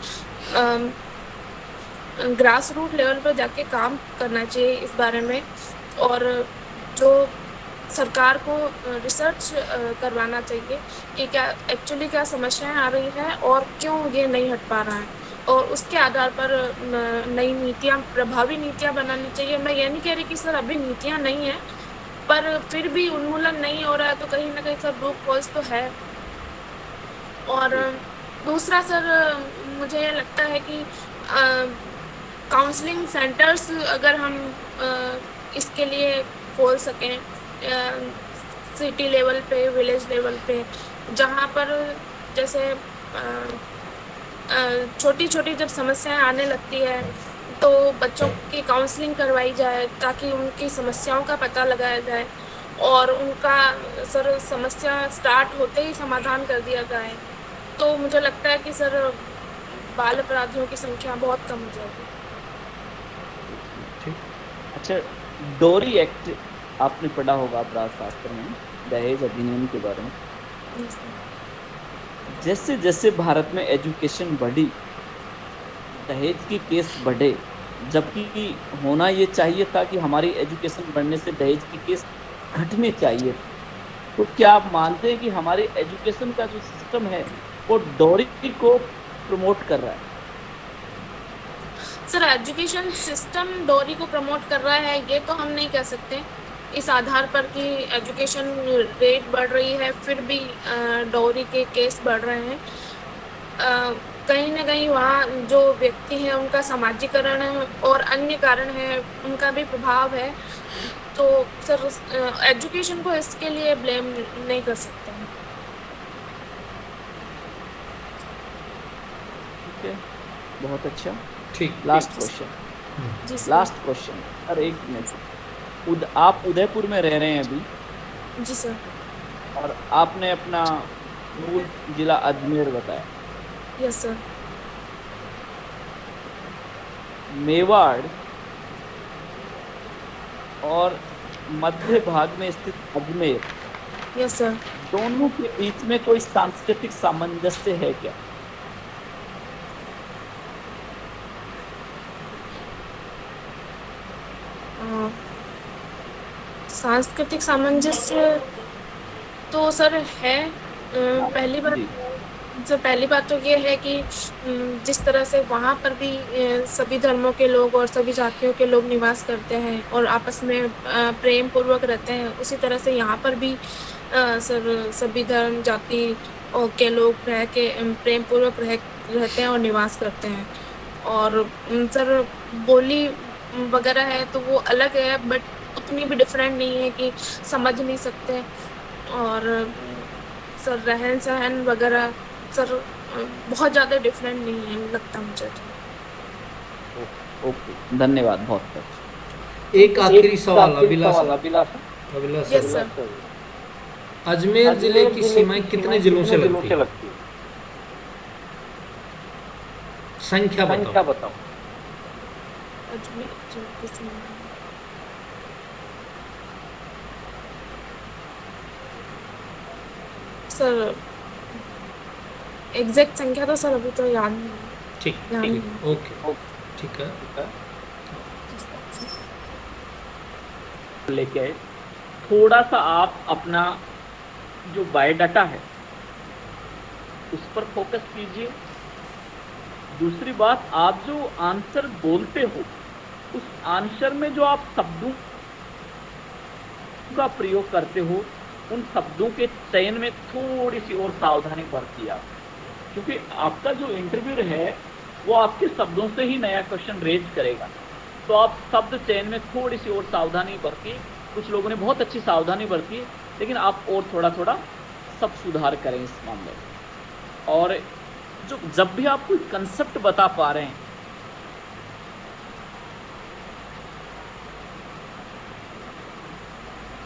ग्रास रूट लेवल पर जाके काम करना चाहिए इस बारे में, और जो सरकार को रिसर्च करवाना चाहिए कि क्या एक्चुअली क्या समस्याएं आ रही हैं और क्यों ये नहीं हट पा रहा है, और उसके आधार पर नई नीतियां, प्रभावी नीतियां बनानी चाहिए। मैं ये नहीं कह रही कि सर अभी नीतियां नहीं हैं, पर फिर भी उन्मूलन नहीं हो रहा है तो कहीं ना कहीं सर लूप होल्स तो है। और दूसरा सर, मुझे ये लगता है कि काउंसलिंग सेंटर्स अगर हम इसके लिए खोल सकें सिटी लेवल पे, विलेज लेवल पे, जहाँ पर जैसे छोटी छोटी जब समस्याएं आने लगती है तो बच्चों की काउंसलिंग करवाई जाए ताकि उनकी समस्याओं का पता लगाया जाए और उनका सर समस्या स्टार्ट होते ही समाधान कर दिया जाए। तो मुझे लगता है कि सर बाल अपराधियों की संख्या बहुत कम हो जाएगी। अच्छा, डोरी एक्ट आपने पढ़ा होगा अपराध शास्त्र में, दहेज अधिनियम के बारे में। जैसे जैसे भारत में एजुकेशन बढ़ी, दहेज की केस बढ़े, जबकि होना ये चाहिए था कि हमारी एजुकेशन बढ़ने से दहेज की केस घटने चाहिए। तो क्या आप मानते हैं कि हमारे एजुकेशन का जो सिस्टम है वो डोरी को प्रमोट कर रहा है? सर, एजुकेशन सिस्टम डोरी को प्रमोट कर रहा है ये तो हम नहीं कह सकते, इस आधार पर कि एजुकेशन रेट बढ़ रही है फिर भी डोरी के केस बढ़ रहे हैं। कहीं ना कहीं वहाँ जो व्यक्ति हैं उनका समाजीकरण और अन्य कारण है, उनका भी प्रभाव है। तो सर एजुकेशन को इसके लिए ब्लेम नहीं कर सकते हैं। ठीक है, बहुत अच्छा। ठीक। Last question. जी सर। लास्ट क्वेश्चन सर, एक मिनट। आप उदयपुर में रह रहे हैं अभी? जी सर। और आपने अपना मूल जिला अजमेर बताया। Yes sir. मेवाड़ और मध्य भाग में स्थित अजमेर, यस सर। दोनों के बीच में कोई सांस्कृतिक सामंजस्य है क्या? सांस्कृतिक सामंजस्य तो सर है। पहली बात तो ये है कि जिस तरह से वहाँ पर भी सभी धर्मों के लोग और सभी जातियों के लोग निवास करते हैं और आपस में प्रेम पूर्वक रहते हैं, उसी तरह से यहाँ पर भी सर सभी धर्म जाति के लोग रह के प्रेम पूर्वक रहते हैं और निवास करते हैं। और सर बोली वगैरह है तो वो अलग है, बट उतनी भी डिफरेंट नहीं है कि समझ नहीं सकते। और सर रहन सहन वगैरह सर बहुत ज़्यादा डिफरेंट नहीं है लगता मुझे। ओके, धन्यवाद, बहुत बहुत। एक आखिरी सवाल अभिलाषा। Yes sir. अजमेर जिले की सीमाएं कितने जिलों से लगती है? संख्या बताओ। अजमेर जिले की सीमाएं सर, एग्जैक्ट संख्या तो सर अभी तो याद नहीं है। ठीक, ओके, ठीक है। लेके आए, थोड़ा सा आप अपना जो बायोडाटा है उस पर फोकस कीजिए। दूसरी बात, आप जो आंसर बोलते हो उस आंसर में जो आप शब्दों का प्रयोग करते हो, उन शब्दों के चयन में थोड़ी सी और सावधानी बरतिए आप, क्योंकि आपका जो इंटरव्यू है वो आपके शब्दों से ही नया क्वेश्चन रेज करेगा। तो आप शब्द चयन में थोड़ी सी और सावधानी बरतिए। कुछ लोगों ने बहुत अच्छी सावधानी बरती है, लेकिन आप और थोड़ा थोड़ा सब सुधार करें इस मामले में। और जो जब भी आप कोई कंसेप्ट बता पा रहे हैं,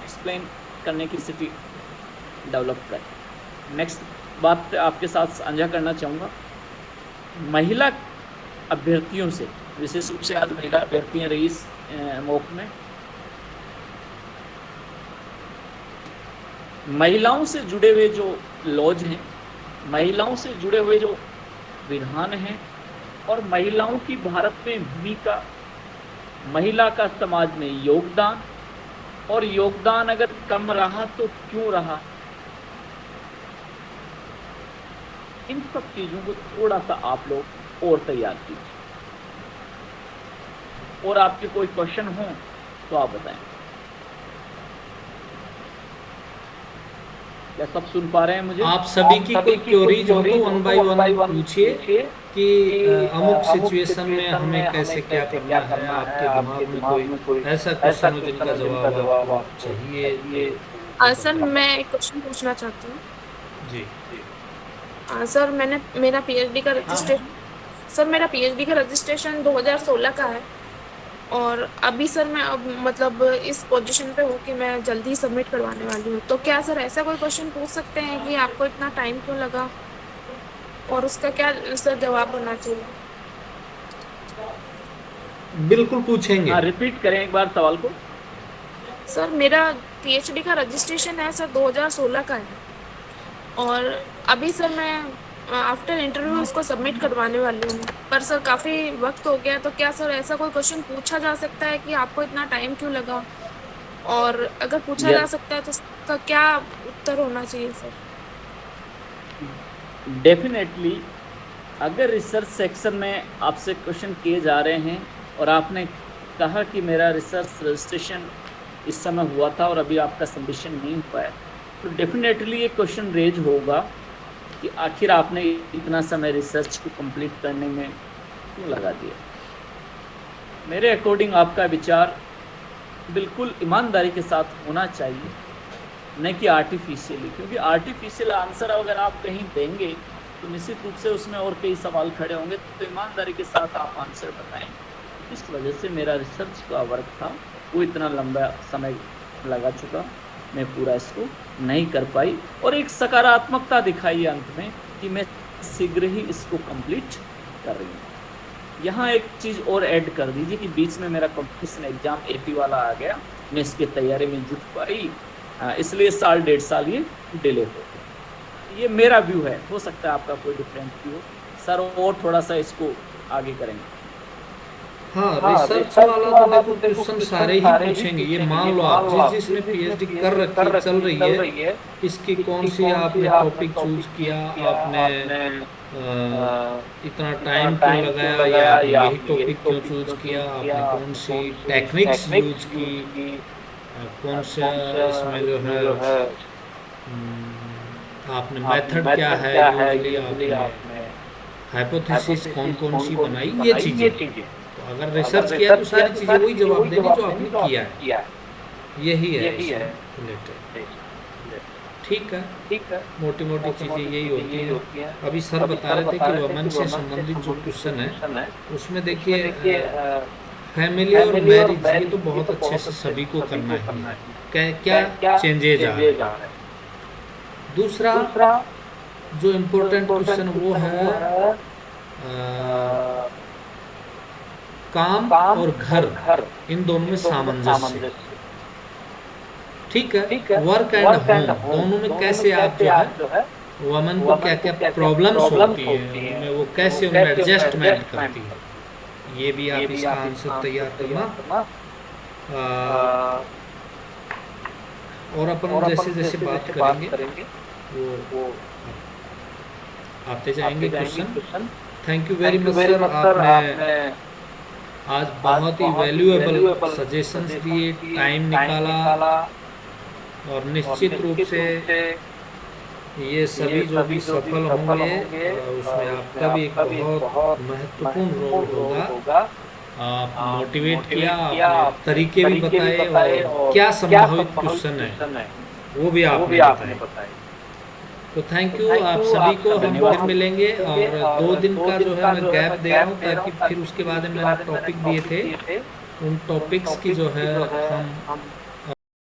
एक्सप्लेन करने की स्थिति डेवलप करें। नेक्स्ट बात आपके साथ साझा करना चाहूँगा, महिला अभ्यर्थियों से, विशेष रूप से आज महिला अभ्यर्थियां रही इस मॉक में, महिलाओं से जुड़े हुए जो लॉज हैं, महिलाओं से जुड़े हुए जो विधान हैं, और महिलाओं की भारत में भूमिका, महिला का समाज में योगदान, और योगदान अगर कम रहा तो क्यों रहा, इन सब चीजों को थोड़ा सा आप लोग और तैयार कीजिए। और आपके कोई क्वेश्चन हो तो आप बताएं। क्या सब सुन पा रहे हैं मुझे? आप सभी की कोई क्वेरीज हो तो वन बाय वन पूछिए कि अमुक सिचुएशन में हमें कैसे क्या करना है। आपके दिमाग में कोई ऐसा क्वेश्चन हो जिनका जवाब आपको चाहिए? सर मैं एक क्वेश्चन पूछना चाहती हूँ। जी सर मेरा पीएचडी का रजिस्ट्रेशन, सर मेरा पीएचडी का रजिस्ट्रेशन 2016 का है, और अभी सर मैं अब मतलब इस पोजीशन पे हूँ कि मैं जल्दी सबमिट करवाने वाली हूँ। तो क्या सर ऐसा कोई क्वेश्चन पूछ सकते हैं कि आपको इतना टाइम क्यों लगा, और उसका क्या सर जवाब होना चाहिए? बिल्कुल पूछेंगे। हाँ, रिपीट करें एक बार सवाल को। सर मेरा पीएचडी का रजिस्ट्रेशन है सर 2016 का है, और अभी सर मैं आफ्टर इंटरव्यू उसको सबमिट करवाने वाली हूँ, पर सर काफ़ी वक्त हो गया। तो क्या सर ऐसा कोई क्वेश्चन पूछा जा सकता है कि आपको इतना टाइम क्यों लगा, और अगर पूछा जा सकता है तो उसका क्या उत्तर होना चाहिए सर? डेफिनेटली अगर रिसर्च सेक्शन में आपसे क्वेश्चन किए जा रहे हैं और आपने कहा कि मेरा रिसर्च रजिस्ट्रेशन इस समय हुआ था और अभी आपका सबमिशन नहीं हुआ है, तो डेफिनेटली ये क्वेश्चन रेज होगा कि आखिर आपने इतना समय रिसर्च को कंप्लीट करने में क्यों लगा दिया। मेरे अकॉर्डिंग आपका विचार बिल्कुल ईमानदारी के साथ होना चाहिए, न कि आर्टिफिशियली, क्योंकि आर्टिफिशियल आंसर अगर आप कहीं देंगे तो निश्चित रूप से उसमें और कई सवाल खड़े होंगे। तो ईमानदारी के साथ आप आंसर बताएं। इस वजह से मेरा रिसर्च का वर्क था वो इतना लंबा समय लगा चुका, मैं पूरा इसको नहीं कर पाई, और एक सकारात्मकता दिखाई अंत में कि मैं शीघ्र ही इसको कंप्लीट कर रही हूँ। यहाँ एक चीज़ और ऐड कर दीजिए कि बीच में मेरा कंपटीशन एग्जाम एपी वाला आ गया, मैं इसकी तैयारी में जुट पाई, इसलिए साल 1.5 साल ये डिले हो गया। ये मेरा व्यू है, हो सकता है आपका कोई डिफरेंट व्यू हो सर, और थोड़ा सा इसको आगे करेंगे। हाँ, रिसर्च वाला तो देखो क्वेश्चन सारे ही पूछेंगे। ये मान लो आप जिसने पीएचडी कर रखी चल रही है, इसकी कौन सी आपने टॉपिक चूज किया, आपने इतना टाइम क्यों लगाया, या आपने यही टॉपिक क्यों चूज किया, आपने कौन सी टेक्निक्स यूज की, कौन सा इसमें जो है आपने मेथड क्या है यूजली, आपने हाइपोथेसिस कौन कौन सी बनाई, ये चीजें। तो अगर रिसर्च किया तो सारी चीजें वही जवाब देंगे जो आपने किया है। यही है रिलेटेड। ठीक है, मोटी मोटी चीजें यही होती है। अभी सर बता रहे थे कि वुमेन से संबंधित जो क्वेश्चन है उसमें देखिए फैमिली और मैरिज, ये तो बहुत अच्छे से सभी को करना है, क्या चेंजेज आ रहे हैं। दूसरा जो इम्पोर्टेंट क्वेश्चन वो है काम और घर, इन दोनों में सामंजस्य। ठीक है, वर्क एंड होम दोनों में कैसे आप जो है वुमेन को क्या क्या प्रॉब्लम्स होती है उनमें, वो कैसे उनमें एडजस्टमेंट करती है, ये भी आप इसका आंसर तैयार करना। और अपन जैसे जैसे बात करेंगे वो आते जाएंगे question. Thank you very much sir, आपने आज बहुत ही वैल्यूएबल सजेशंस दिए, टाइम निकाला, और निश्चित रूप से ये सभी जो भी सफल होंगे उसमें आपका भी एक बहुत महत्वपूर्ण रोल होगा। आप मोटिवेट किया, आपने तरीके भी बताए और क्या संभावित क्वेश्चन है वो भी आपने बताए। तो थैंक यू आप सभी को। हम फिर मिलेंगे और 2 दिन का जो है मैं गैप दे रहा हूँ ताकि फिर उसके बाद मैंने टॉपिक दिए थे, उन टॉपिक्स की जो है हम